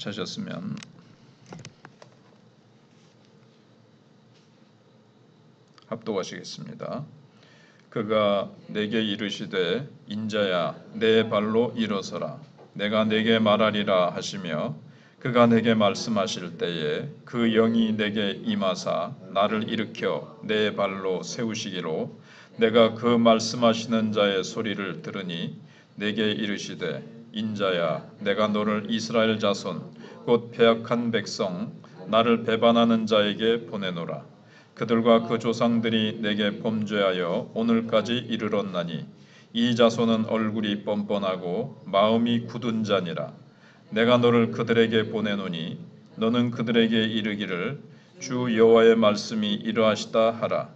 찾으셨으면 합독하시겠습니다. 그가 내게 이르시되 인자야 내 발로 일어서라 내가 내게 말하리라 하시며 그가 내게 말씀하실 때에 그 영이 내게 임하사 나를 일으켜 내 발로 세우시기로 내가 그 말씀하시는 자의 소리를 들으니 내게 이르시되 인자야 내가 너를 이스라엘 자손 곧 패역한 백성 나를 배반하는 자에게 보내노라. 그들과 그 조상들이 내게 범죄하여 오늘까지 이르렀나니 이 자손은 얼굴이 뻔뻔하고 마음이 굳은 자니라. 내가 너를 그들에게 보내노니 너는 그들에게 이르기를 주 여호와의 말씀이 이러하시다 하라.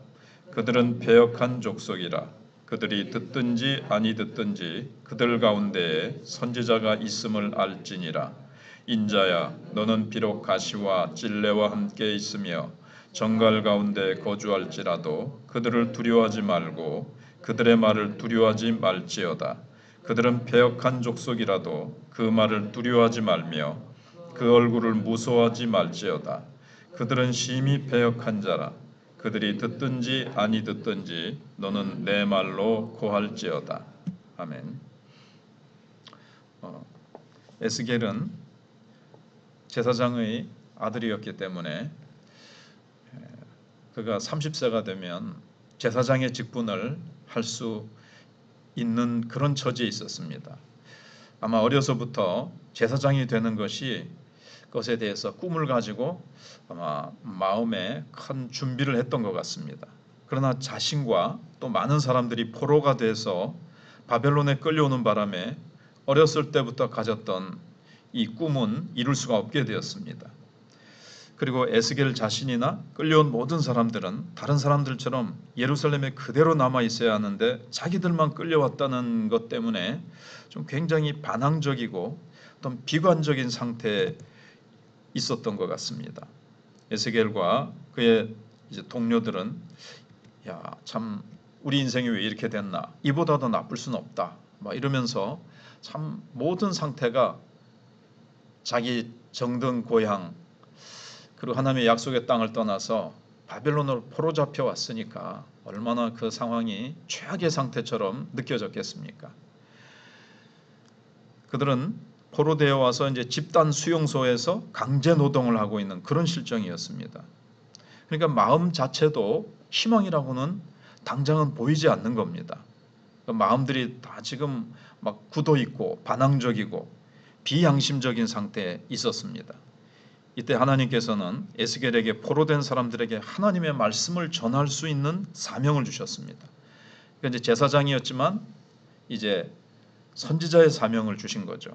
그들은 패역한 족속이라. 그들이 듣든지 아니 듣든지 그들 가운데에 선지자가 있음을 알지니라. 인자야 너는 비록 가시와 찔레와 함께 있으며 정갈 가운데 거주할지라도 그들을 두려워하지 말고 그들의 말을 두려워하지 말지어다. 그들은 패역한 족속이라도 그 말을 두려워하지 말며 그 얼굴을 무서워하지 말지어다. 그들은 심히 패역한 자라. 그들이 듣든지 아니 듣든지 너는 내 말로 고할지어다. 아멘. 에스겔은 제사장의 아들이었기 때문에 그가 30세가 되면 제사장의 직분을 할 수 있는 그런 처지에 있었습니다. 아마 어려서부터 제사장이 되는 것에 대해서 꿈을 가지고 아마 마음에 큰 준비를 했던 것 같습니다. 그러나 자신과 또 많은 사람들이 포로가 돼서 바벨론에 끌려오는 바람에 어렸을 때부터 가졌던 이 꿈은 이룰 수가 없게 되었습니다. 그리고 에스겔 자신이나 끌려온 모든 사람들은 다른 사람들처럼 예루살렘에 그대로 남아 있어야 하는데 자기들만 끌려왔다는 것 때문에 좀 굉장히 반항적이고 또 비관적인 상태에 있었던 것 같습니다. 에스겔과 그의 이제 동료들은 야, 참 우리 인생이 왜 이렇게 됐나? 이보다 더 나쁠 수는 없다. 막 이러면서 참 모든 상태가 자기 정든 고향 그리고 하나님의 약속의 땅을 떠나서 바벨론으로 포로 잡혀 왔으니까 얼마나 그 상황이 최악의 상태처럼 느껴졌겠습니까? 그들은 포로되어 와서 이제 집단 수용소에서 강제 노동을 하고 있는 그런 실정이었습니다. 그러니까 마음 자체도 희망이라고는 당장은 보이지 않는 겁니다. 마음들이 다 지금 막 굳어 있고 반항적이고 비양심적인 상태에 있었습니다. 이때 하나님께서는 에스겔에게 포로된 사람들에게 하나님의 말씀을 전할 수 있는 사명을 주셨습니다. 그러니까 이제 제사장이었지만 이제 선지자의 사명을 주신 거죠.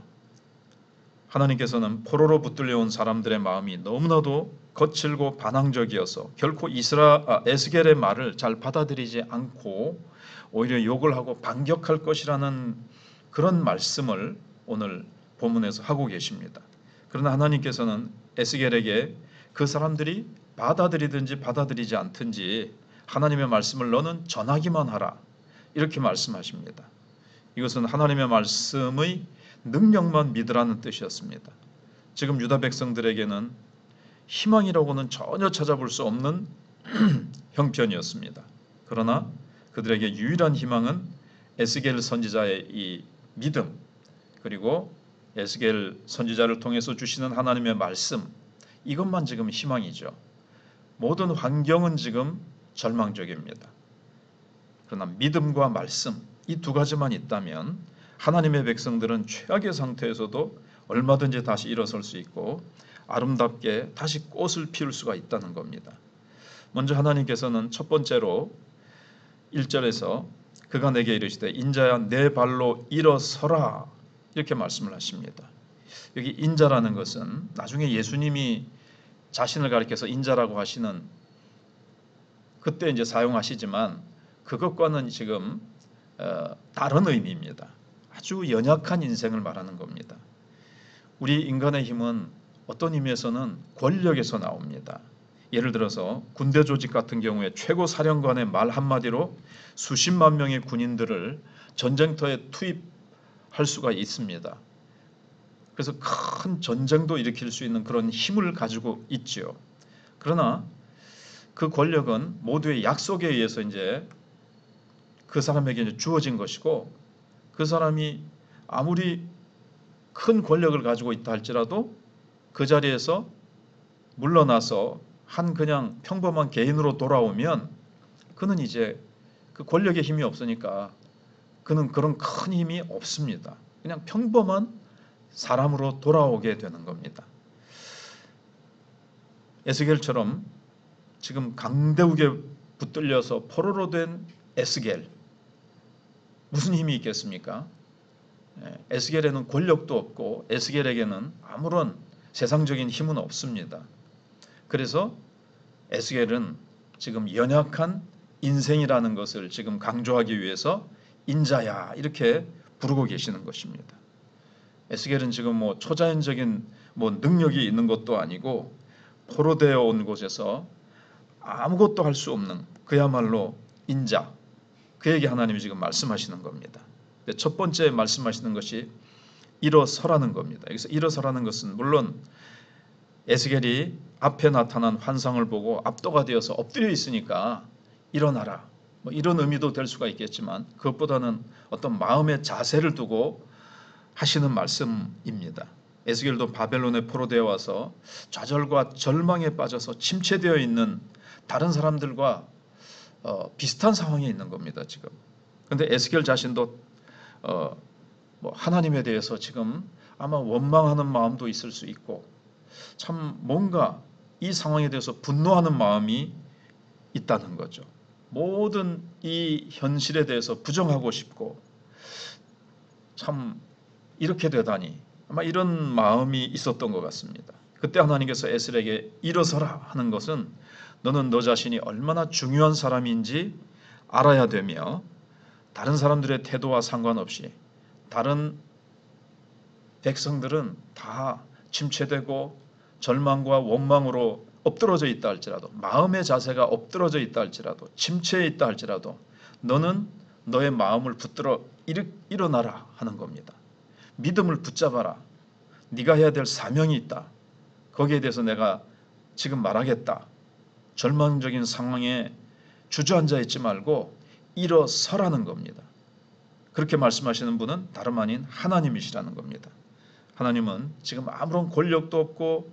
하나님께서는 포로로 붙들려온 사람들의 마음이 너무나도 거칠고 반항적이어서 결코 에스겔의 말을 잘 받아들이지 않고 오히려 욕을 하고 반격할 것이라는 그런 말씀을 오늘 본문에서 하고 계십니다. 그러나 하나님께서는 에스겔에게 그 사람들이 받아들이든지 받아들이지 않든지 하나님의 말씀을 너는 전하기만 하라 이렇게 말씀하십니다. 이것은 하나님의 말씀의 능력만 믿으라는 뜻이었습니다. 지금 유다 백성들에게는 희망이라고는 전혀 찾아볼 수 없는 형편이었습니다. 그러나 그들에게 유일한 희망은 에스겔 선지자의 이 믿음 그리고 에스겔 선지자를 통해서 주시는 하나님의 말씀 이것만 지금 희망이죠. 모든 환경은 지금 절망적입니다. 그러나 믿음과 말씀 이 두 가지만 있다면 하나님의 백성들은 최악의 상태에서도 얼마든지 다시 일어설 수 있고 아름답게 다시 꽃을 피울 수가 있다는 겁니다. 먼저 하나님께서는 첫 번째로 1절에서 그가 내게 이르시되 인자야 내 발로 일어서라 이렇게 말씀을 하십니다. 여기 인자라는 것은 나중에 예수님이 자신을 가리켜서 인자라고 하시는 그때 이제 사용하시지만 그것과는 지금 다른 의미입니다. 아주 연약한 인생을 말하는 겁니다. 우리 인간의 힘은 어떤 의미에서는 권력에서 나옵니다. 예를 들어서 군대 조직 같은 경우에 최고 사령관의 말 한마디로 수십만 명의 군인들을 전쟁터에 투입할 수가 있습니다. 그래서 큰 전쟁도 일으킬 수 있는 그런 힘을 가지고 있지요. 그러나 그 권력은 모두의 약속에 의해서 이제 그 사람에게 이제 주어진 것이고, 그 사람이 아무리 큰 권력을 가지고 있다 할지라도 그 자리에서 물러나서 한 그냥 평범한 개인으로 돌아오면 그는 이제 그 권력의 힘이 없으니까 그는 그런 큰 힘이 없습니다. 그냥 평범한 사람으로 돌아오게 되는 겁니다. 에스겔처럼 지금 강대국에 붙들려서 포로로 된 에스겔, 무슨 힘이 있겠습니까? 에스겔에는 권력도 없고 에스겔에게는 아무런 세상적인 힘은 없습니다. 그래서 에스겔은 지금 연약한 인생이라는 것을 지금 강조하기 위해서 인자야 이렇게 부르고 계시는 것입니다. 에스겔은 지금 뭐 초자연적인 뭐 능력이 있는 것도 아니고 포로되어 온 곳에서 아무것도 할 수 없는 그야말로 인자, 그에게 하나님이 지금 말씀하시는 겁니다. 첫 번째 말씀하시는 것이 일어서라는 겁니다. 여기서 일어서라는 것은 물론 에스겔이 앞에 나타난 환상을 보고 압도가 되어서 엎드려 있으니까 일어나라, 뭐 이런 의미도 될 수가 있겠지만 그것보다는 어떤 마음의 자세를 두고 하시는 말씀입니다. 에스겔도 바벨론에 포로되어 와서 좌절과 절망에 빠져서 침체되어 있는 다른 사람들과 비슷한 상황에 있는 겁니다. 지금. 그런데 에스겔 자신도 뭐 하나님에 대해서 지금 아마 원망하는 마음도 있을 수 있고 참 뭔가 이 상황에 대해서 분노하는 마음이 있다는 거죠. 모든 이 현실에 대해서 부정하고 싶고 참 이렇게 되다니 아마 이런 마음이 있었던 것 같습니다. 그때 하나님께서 에스겔에게 일어서라 하는 것은 너는 너 자신이 얼마나 중요한 사람인지 알아야 되며 다른 사람들의 태도와 상관없이 다른 백성들은 다 침체되고 절망과 원망으로 엎드러져 있다 할지라도 마음의 자세가 엎드러져 있다 할지라도 침체해 있다 할지라도 너는 너의 마음을 붙들어 일어나라 하는 겁니다. 믿음을 붙잡아라. 네가 해야 될 사명이 있다. 거기에 대해서 내가 지금 말하겠다. 절망적인 상황에 주저앉아 있지 말고 일어서라는 겁니다. 그렇게 말씀하시는 분은 다름 아닌 하나님이시라는 겁니다. 하나님은 지금 아무런 권력도 없고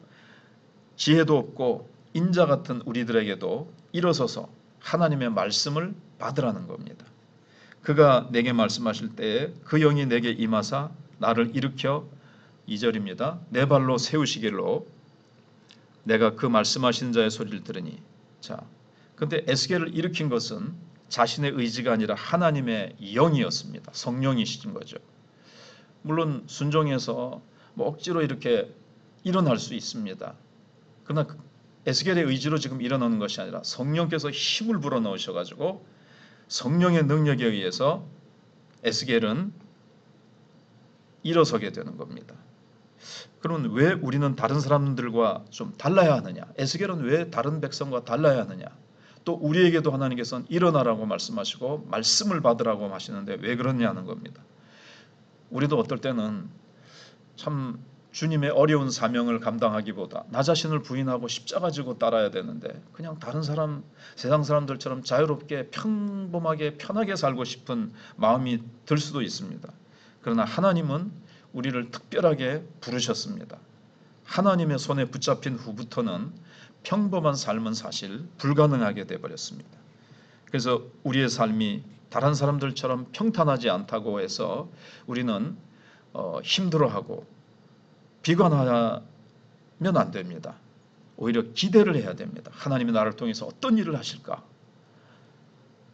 지혜도 없고 인자 같은 우리들에게도 일어서서 하나님의 말씀을 받으라는 겁니다. 그가 내게 말씀하실 때에 그 영이 내게 임하사 나를 일으켜 2절입니다. 내 발로 세우시길로 내가 그 말씀하시는 자의 소리를 들으니 자, 근데 에스겔을 일으킨 것은 자신의 의지가 아니라 하나님의 영이었습니다. 성령이신 거죠. 물론 순종해서 뭐 억지로 이렇게 일어날 수 있습니다. 그러나 에스겔의 의지로 지금 일어나는 것이 아니라 성령께서 힘을 불어넣으셔가지고 성령의 능력에 의해서 에스겔은 일어서게 되는 겁니다. 그러면 왜 우리는 다른 사람들과 좀 달라야 하느냐? 에스겔은 왜 다른 백성과 달라야 하느냐? 또 우리에게도 하나님께서는 일어나라고 말씀하시고 말씀을 받으라고 하시는데 왜 그러냐는 겁니다. 우리도 어떨 때는 참 주님의 어려운 사명을 감당하기보다 나 자신을 부인하고 십자가 지고 따라야 되는데 그냥 다른 사람, 세상 사람들처럼 자유롭게 평범하게 편하게 살고 싶은 마음이 들 수도 있습니다. 그러나 하나님은 우리를 특별하게 부르셨습니다. 하나님의 손에 붙잡힌 후부터는 평범한 삶은 사실 불가능하게 되어버렸습니다. 그래서 우리의 삶이 다른 사람들처럼 평탄하지 않다고 해서 우리는 힘들어하고 비관하면 안 됩니다. 오히려 기대를 해야 됩니다. 하나님이 나를 통해서 어떤 일을 하실까?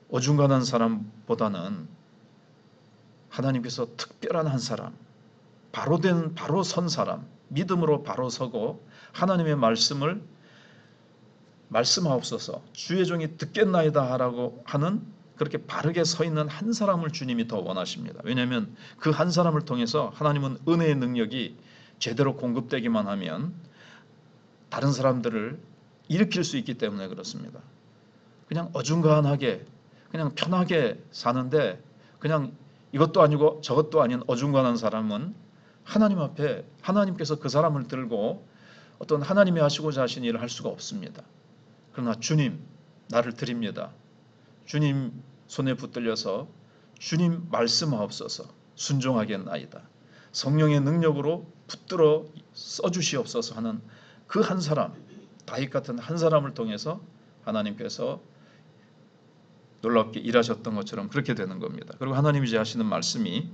어중간한 사람보다는 하나님께서 특별한 한 사람, 바로 선 사람, 믿음으로 바로 서고 하나님의 말씀을 말씀하옵소서 주의 종이 듣겠나이다 하라고 하는 그렇게 바르게 서 있는 한 사람을 주님이 더 원하십니다. 왜냐하면 그 한 사람을 통해서 하나님은 은혜의 능력이 제대로 공급되기만 하면 다른 사람들을 일으킬 수 있기 때문에 그렇습니다. 그냥 어중간하게 그냥 편하게 사는데 그냥 이것도 아니고 저것도 아닌 어중간한 사람은 하나님 앞에 하나님께서 그 사람을 들고 어떤 하나님이 하시고자 하신 일을 할 수가 없습니다. 그러나 주님 나를 드립니다. 주님 손에 붙들려서 주님 말씀하옵소서 순종하겠나이다. 성령의 능력으로 붙들어 써주시옵소서 하는 그 한 사람, 다윗 같은 한 사람을 통해서 하나님께서 놀랍게 일하셨던 것처럼 그렇게 되는 겁니다. 그리고 하나님이 이제 하시는 말씀이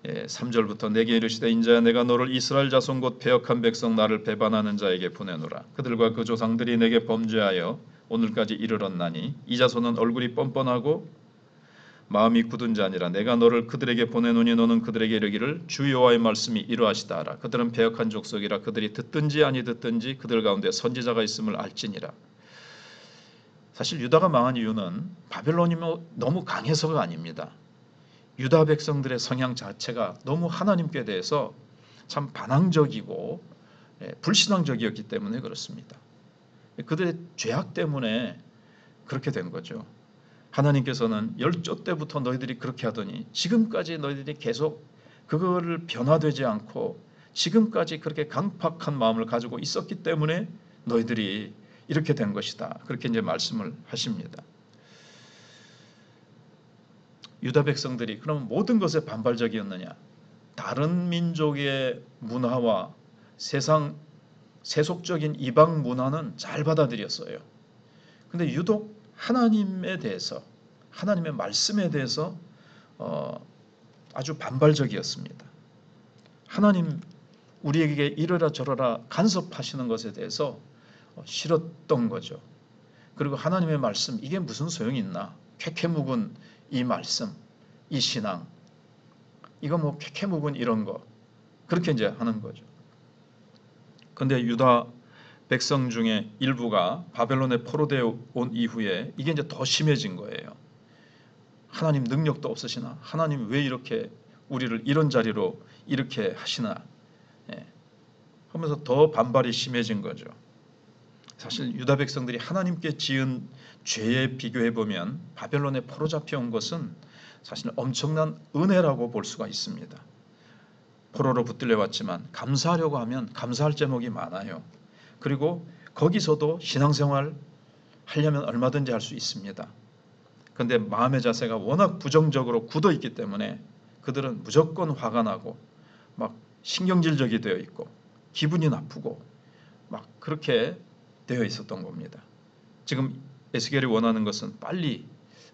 3절부터 내게 이르시되 인자야 내가 너를 이스라엘 자손 곧 패역한 백성 나를 배반하는 자에게 보내노라. 그들과 그 조상들이 내게 범죄하여 오늘까지 이르렀나니 이 자손은 얼굴이 뻔뻔하고 마음이 굳은 자니라. 내가 너를 그들에게 보내노니 너는 그들에게 이르기를 주 여호와의 말씀이 이러하시다 하라. 그들은 패역한 족속이라. 그들이 듣든지 아니 듣든지 그들 가운데 선지자가 있음을 알지니라. 사실 유다가 망한 이유는 바벨론이 너무 강해서가 아닙니다. 유다 백성들의 성향 자체가 너무 하나님께 대해서 참 반항적이고 불신앙적이었기 때문에 그렇습니다. 그들의 죄악 때문에 그렇게 된 거죠. 하나님께서는 열조 때부터 너희들이 그렇게 하더니 지금까지 너희들이 계속 그거를 변화되지 않고 지금까지 그렇게 강팍한 마음을 가지고 있었기 때문에 너희들이 이렇게 된 것이다. 그렇게 이제 말씀을 하십니다. 유다 백성들이 그럼 모든 것에 반발적이었느냐? 다른 민족의 문화와 세상 세속적인 이방 문화는 잘 받아들였어요. 근데 유독 하나님에 대해서 하나님의 말씀에 대해서 아주 반발적이었습니다. 하나님 우리에게 이러라 저러라 간섭하시는 것에 대해서 싫었던 거죠. 그리고 하나님의 말씀 이게 무슨 소용이 있나? 쾌쾌묵은 이 말씀, 이 신앙 이거 뭐 쾌쾌묵은 이런 거 그렇게 이제 하는 거죠. 근데 유다 백성 중에 일부가 바벨론에 포로되어 온 이후에 이게 이제 더 심해진 거예요. 하나님 능력도 없으시나? 하나님 왜 이렇게 우리를 이런 자리로 이렇게 하시나? 하면서 더 반발이 심해진 거죠. 사실 유다 백성들이 하나님께 지은 죄에 비교해 보면 바벨론에 포로 잡혀온 것은 사실 엄청난 은혜라고 볼 수가 있습니다. 포로로 붙들려 왔지만 감사하려고 하면 감사할 제목이 많아요. 그리고 거기서도 신앙생활 하려면 얼마든지 할 수 있습니다. 그런데 마음의 자세가 워낙 부정적으로 굳어 있기 때문에 그들은 무조건 화가 나고 막 신경질적이 되어 있고 기분이 나쁘고 막 그렇게 되어 있었던 겁니다. 지금 에스겔이 원하는 것은 빨리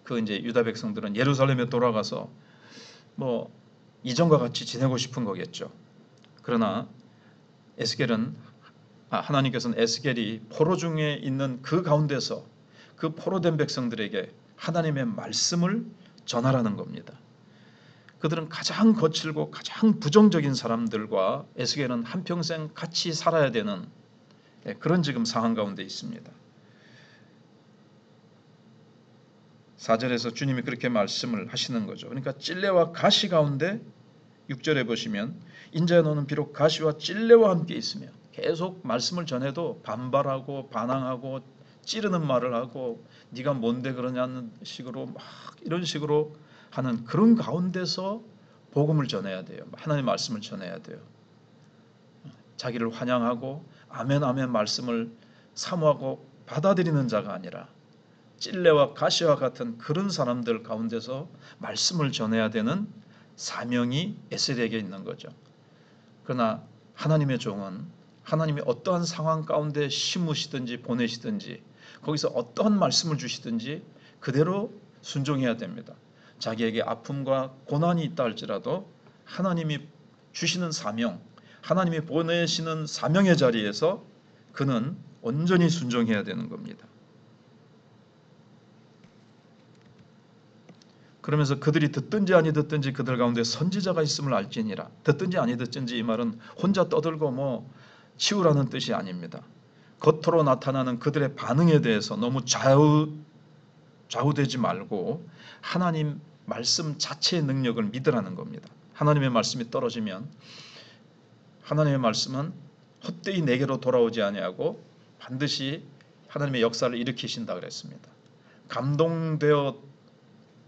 그 이제 유다 백성들은 예루살렘에 돌아가서 뭐 이전과 같이 지내고 싶은 거겠죠. 그러나 하나님께서는 에스겔이 포로 중에 있는 그 가운데서 그 포로된 백성들에게 하나님의 말씀을 전하라는 겁니다. 그들은 가장 거칠고 가장 부정적인 사람들과 에스겔은 한평생 같이 살아야 되는 그런 지금 상황 가운데 있습니다. 4절에서 주님이 그렇게 말씀을 하시는 거죠. 그러니까 찔레와 가시 가운데 6절에 보시면 인자야 너는 비록 가시와 찔레와 함께 있으며 계속 말씀을 전해도 반발하고 반항하고 찌르는 말을 하고 네가 뭔데 그러냐는 식으로 막 이런 식으로 하는 그런 가운데서 복음을 전해야 돼요. 하나님의 말씀을 전해야 돼요. 자기를 환영하고 아멘 아멘 말씀을 사모하고 받아들이는 자가 아니라 찔레와 가시와 같은 그런 사람들 가운데서 말씀을 전해야 되는 사명이 에스겔에게 있는 거죠. 그러나 하나님의 종은 하나님이 어떠한 상황 가운데 심으시든지 보내시든지 거기서 어떠한 말씀을 주시든지 그대로 순종해야 됩니다. 자기에게 아픔과 고난이 있다 할지라도 하나님이 주시는 사명, 하나님이 보내시는 사명의 자리에서 그는 온전히 순종해야 되는 겁니다. 그러면서 그들이 듣든지 아니 듣든지 그들 가운데 선지자가 있음을 알지니라. 듣든지 아니 듣든지 이 말은 혼자 떠들고 뭐 치우라는 뜻이 아닙니다. 겉으로 나타나는 그들의 반응에 대해서 너무 좌우되지 말고 하나님 말씀 자체의 능력을 믿으라는 겁니다. 하나님의 말씀이 떨어지면 하나님의 말씀은 헛되이 내게로 돌아오지 아니하고 반드시 하나님의 역사를 일으키신다 그랬습니다. 감동되어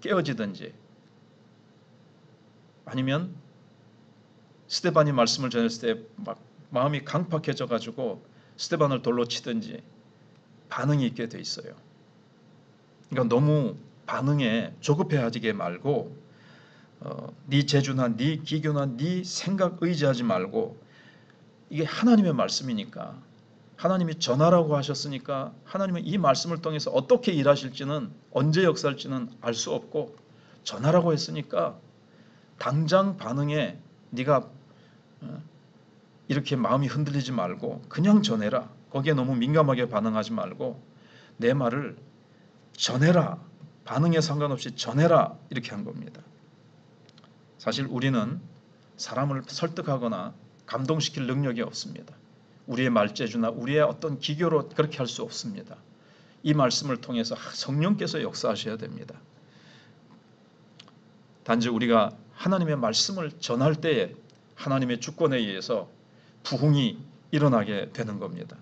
깨어지든지 아니면 스데반이 말씀을 전했을 때 막 마음이 강팍해져 가지고 스데반을 돌로 치든지 반응이 있게 돼 있어요. 그러니까 너무 반응에 조급해하지 말고 네 재주나 네 기교나 네 생각 의지하지 말고 이게 하나님의 말씀이니까 하나님이 전하라고 하셨으니까 하나님은 이 말씀을 통해서 어떻게 일하실지는 언제 역사할지는 알 수 없고 전하라고 했으니까 당장 반응에 네가 이렇게 마음이 흔들리지 말고 그냥 전해라. 거기에 너무 민감하게 반응하지 말고 내 말을 전해라. 반응에 상관없이 전해라. 이렇게 한 겁니다. 사실 우리는 사람을 설득하거나 감동시킬 능력이 없습니다. 우리의 말재주나 우리의 어떤 기교로 그렇게 할 수 없습니다. 이 말씀을 통해서 성령께서 역사하셔야 됩니다. 단지 우리가 하나님의 말씀을 전할 때에 하나님의 주권에 의해서 부흥이 일어나게 되는 겁니다.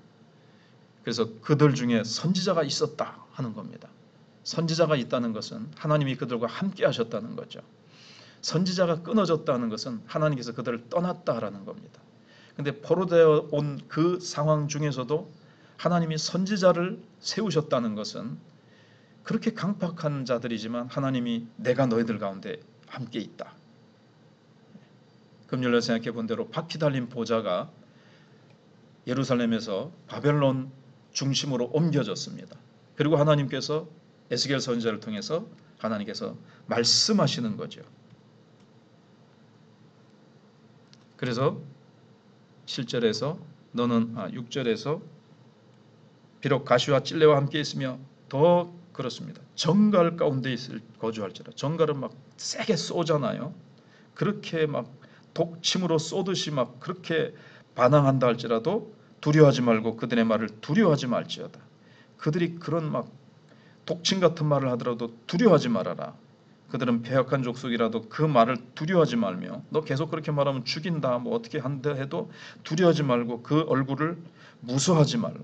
그래서 그들 중에 선지자가 있었다 하는 겁니다. 선지자가 있다는 것은 하나님이 그들과 함께 하셨다는 거죠. 선지자가 끊어졌다는 것은 하나님께서 그들을 떠났다라는 겁니다. 근데 포로되어 온 그 상황 중에서도 하나님이 선지자를 세우셨다는 것은 그렇게 강팍한 자들이지만 하나님이 내가 너희들 가운데 함께 있다. 금요일에 생각해 본 대로 바퀴 달린 보좌가 예루살렘에서 바벨론 중심으로 옮겨졌습니다. 그리고 하나님께서 에스겔 선지자를 통해서 하나님께서 말씀하시는 거죠. 그래서 7절에서 너는 6절에서 비록 가시와 찔레와 함께 있으며 더 그렇습니다. 정갈 가운데 거주할지라. 정갈은 막 세게 쏘잖아요. 그렇게 막 독침으로 쏘듯이 막 그렇게 반항한다 할지라도 두려워하지 말고 그들의 말을 두려워하지 말지어다. 그들이 그런 막 독침 같은 말을 하더라도 두려워하지 말아라. 그들은 패역한 족속이라도 그 말을 두려워하지 말며 너 계속 그렇게 말하면 죽인다 뭐 어떻게 한다 해도 두려워하지 말고 그 얼굴을 무서워하지 말라.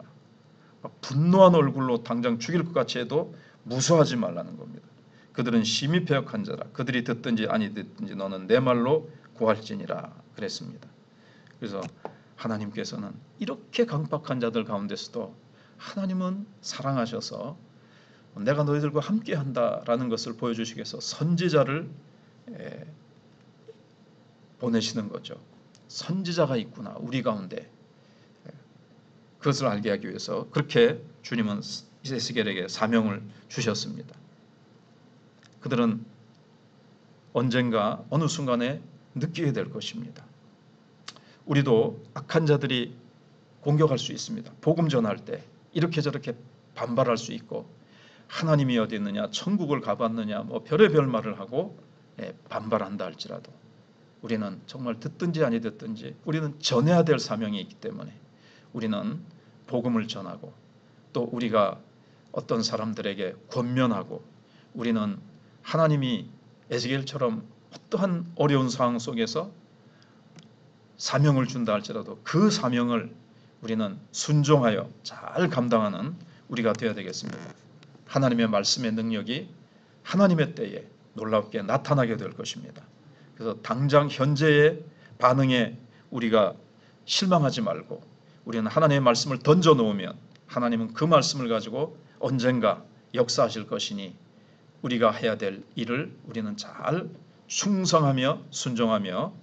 분노한 얼굴로 당장 죽일 것 같이 해도 무서워하지 말라는 겁니다. 그들은 심히 패역한 자라. 그들이 듣든지 아니 듣든지 너는 내 말로 구할지니라 그랬습니다. 그래서 하나님께서는 이렇게 강팍한 자들 가운데서도 하나님은 사랑하셔서 내가 너희들과 함께 한다라는 것을 보여주시기 위해서 선지자를 보내시는 거죠. 선지자가 있구나 우리 가운데. 그것을 알게 하기 위해서 그렇게 주님은 에스겔에게 사명을 주셨습니다. 그들은 언젠가 어느 순간에 느끼게 될 것입니다. 우리도 악한 자들이 공격할 수 있습니다. 복음 전할 때 이렇게 저렇게 반발할 수 있고 하나님이 어디 있느냐 천국을 가봤느냐 뭐 별의별 말을 하고 반발한다 할지라도 우리는 정말 듣든지 아니 듣든지 우리는 전해야 될 사명이 있기 때문에 우리는 복음을 전하고 또 우리가 어떤 사람들에게 권면하고 우리는 하나님이 에스겔처럼 어떠한 어려운 상황 속에서 사명을 준다 할지라도 그 사명을 우리는 순종하여 잘 감당하는 우리가 되어야 되겠습니다. 하나님의 말씀의 능력이 하나님의 때에 놀랍게 나타나게 될 것입니다. 그래서 당장 현재의 반응에 우리가 실망하지 말고 우리는 하나님의 말씀을 던져 놓으면 하나님은 그 말씀을 가지고 언젠가 역사하실 것이니 우리가 해야 될 일을 우리는 잘 충성하며 순종하며